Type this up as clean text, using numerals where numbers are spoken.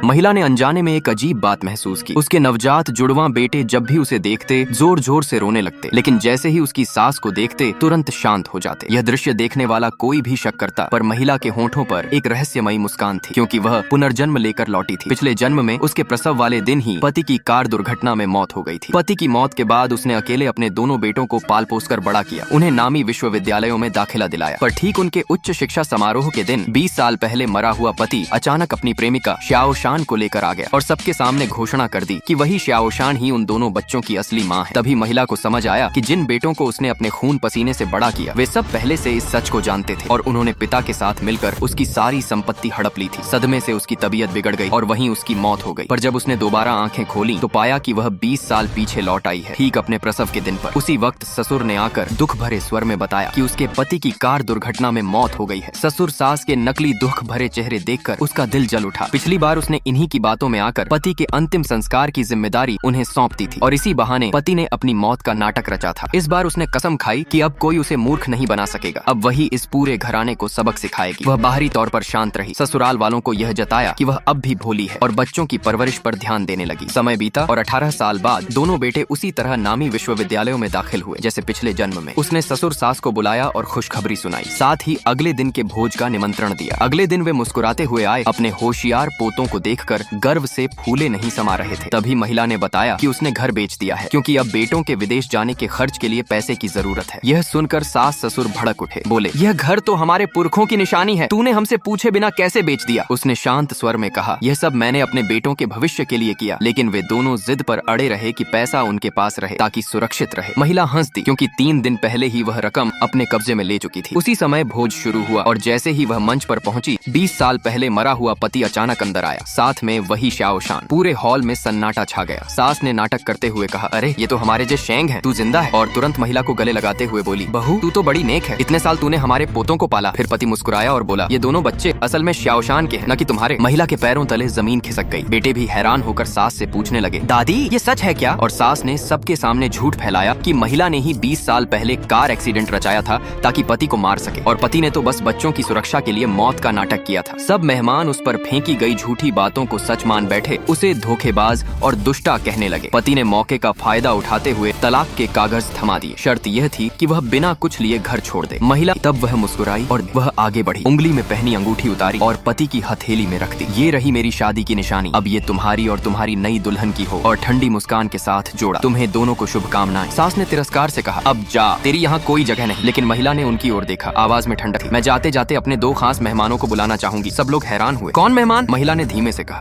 महिला ने अनजाने में एक अजीब बात महसूस की। उसके नवजात जुड़वां बेटे जब भी उसे देखते जोर जोर से रोने लगते, लेकिन जैसे ही उसकी सास को देखते तुरंत शांत हो जाते। यह दृश्य देखने वाला कोई भी शक करता, पर महिला के होंठों पर एक रहस्यमयी मुस्कान थी, क्योंकि वह पुनर्जन्म लेकर लौटी थी। पिछले जन्म में उसके प्रसव वाले दिन ही पति की कार दुर्घटना में मौत हो गई थी। पति की मौत के बाद उसने अकेले अपने दोनों बेटों को पाल पोस कर बड़ा किया, उन्हें नामी विश्वविद्यालयों में दाखिला दिलाया। पर ठीक उनके उच्च शिक्षा समारोह के दिन 20 साल पहले मरा हुआ पति अचानक अपनी प्रेमिका श्याओशान को लेकर आ गया और सबके सामने घोषणा कर दी कि वही श्याओशान ही उन दोनों बच्चों की असली माँ है। तभी महिला को समझ आया कि जिन बेटों को उसने अपने खून पसीने से बड़ा किया, वे सब पहले से इस सच को जानते थे और उन्होंने पिता के साथ मिलकर उसकी सारी संपत्ति हड़प ली थी। सदमे से उसकी तबीयत बिगड़ गई और वहीं उसकी मौत हो गई। पर जब उसने दोबारा आंखें खोली तो पाया कि वह 20 साल पीछे लौट आई है, ठीक अपने प्रसव के दिन पर। उसी वक्त ससुर ने आकर दुख भरे स्वर में बताया कि उसके पति की कार दुर्घटना में मौत हो गई है। ससुर सास के नकली दुख भरे चेहरे देखकर उसका दिल जल उठा। पिछली बार उसने इन्हीं की बातों में आकर पति के अंतिम संस्कार की जिम्मेदारी उन्हें सौंपती थी और इसी बहाने पति ने अपनी मौत का नाटक रचा था। इस बार उसने कसम खाई कि अब कोई उसे मूर्ख नहीं बना सकेगा, अब वही इस पूरे घराने को सबक सिखाएगी। वह बाहरी तौर पर शांत रही, ससुराल वालों को यह जताया कि वह अब भी भोली है और बच्चों की परवरिश पर ध्यान देने लगी। समय बीता और 18 साल बाद दोनों बेटे उसी तरह नामी विश्वविद्यालयों में दाखिल हुए जैसे पिछले जन्म में। उसने ससुर सास को बुलाया और खुशखबरी सुनाई, साथ ही अगले दिन के भोज का निमंत्रण दिया। अगले दिन वे मुस्कुराते हुए आए, अपने होशियार पोतों को देखकर गर्व से फूले नहीं समा रहे थे। तभी महिला ने बताया कि उसने घर बेच दिया है, क्योंकि अब बेटों के विदेश जाने के खर्च के लिए पैसे की जरूरत है। यह सुनकर सास ससुर भड़क उठे, बोले, यह घर तो हमारे पुरखों की निशानी है, तूने हमसे पूछे बिना कैसे बेच दिया? उसने शांत स्वर में कहा, यह सब मैंने अपने बेटों के भविष्य के लिए किया, लेकिन वे दोनों जिद पर अड़े रहे कि पैसा उनके पास रहे ताकि सुरक्षित रहे। महिला हंस दी, क्योंकि 3 दिन पहले ही वह रकम अपने कब्जे में ले चुकी थी। उसी समय भोज शुरू हुआ और जैसे ही वह मंच पर पहुंची, 20 साल पहले मरा हुआ पति अचानक अंदर आया, साथ में वही श्याओशान। पूरे हॉल में सन्नाटा छा गया। सास ने नाटक करते हुए कहा, अरे ये तो हमारे जो शेंग है, तू जिंदा है। और तुरंत महिला को गले लगाते हुए बोली, बहू तू तो बड़ी नेक है, इतने साल तूने हमारे पोतों को पाला। फिर पति मुस्कुराया और बोला, ये दोनों बच्चे असल में श्याओशान के हैं, न कि तुम्हारे। महिला के पैरों तले जमीन खिसक गई। बेटे भी हैरान होकर सास से पूछने लगे, दादी ये सच है क्या? और सास ने सबके सामने झूठ फैलाया कि महिला ने ही 20 साल पहले कार एक्सीडेंट रचाया था ताकि पति को मार सके, और पति ने तो बस बच्चों की सुरक्षा के लिए मौत का नाटक किया था। सब मेहमान उस पर फेंकी गई झूठी बातों को सच मान बैठे, उसे धोखेबाज और दुष्टा कहने लगे। पति ने मौके का फायदा उठाते हुए तलाक के कागज थमा दिए। शर्त यह थी कि वह बिना कुछ लिए घर छोड़ दे। महिला तब वह मुस्कुराई और वह आगे बढ़ी, उंगली में पहनी अंगूठी उतारी और पति की हथेली में रख दी। ये रही मेरी शादी की निशानी, अब ये तुम्हारी और तुम्हारी नई दुल्हन की हो। और ठंडी मुस्कान के साथ जोड़ा, तुम्हें दोनों को शुभकामनाएं। सास ने तिरस्कार से कहा, अब जा, तेरी यहाँ कोई जगह नहीं। लेकिन महिला ने उनकी ओर देखा, आवाज में ठंडक थी। मैं जाते जाते अपने 2 खास मेहमानों को बुलाना चाहूंगी। सब लोग हैरान हुए। कौन मेहमान? महिला ने धीमे से कहा,